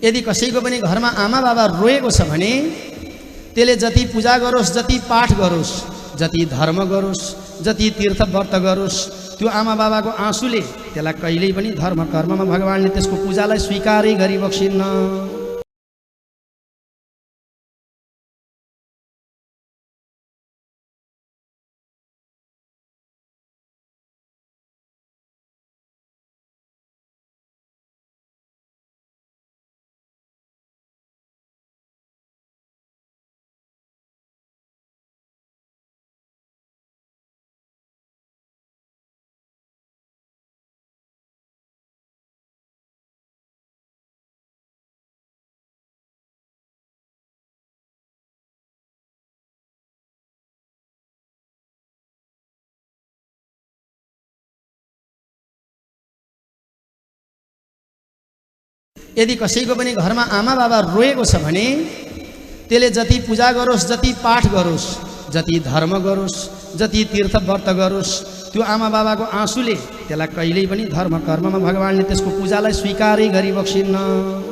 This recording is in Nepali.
यदि कसैको पनि घरमा आमा बाबा रोएको छ भने त्यसले जति पूजा गरोस्, जति पाठ गरोस्, जति धर्म गरोस्, जति तीर्थ व्रत गरोस्, त्यो आमा बाबाको आँसुले त्यसलाई कहिल्यै पनि धर्म कर्ममा भगवानले त्यसको पूजालाई स्वीकारै गरिबक्सिन्न। यदि कसैको पनि घरमा आमा बाबा रोएको छ भने त्यसले जति पूजा गरोस्, जति पाठ गरोस्, जति धर्म गरोस्, जति तीर्थ व्रत गरोस्, त्यो आमा बाबाको आँसुले त्यसलाई कहिल्यै पनि धर्म कर्ममा भगवानले त्यसको पूजालाई स्वीकारै गरिबक्सिन्न।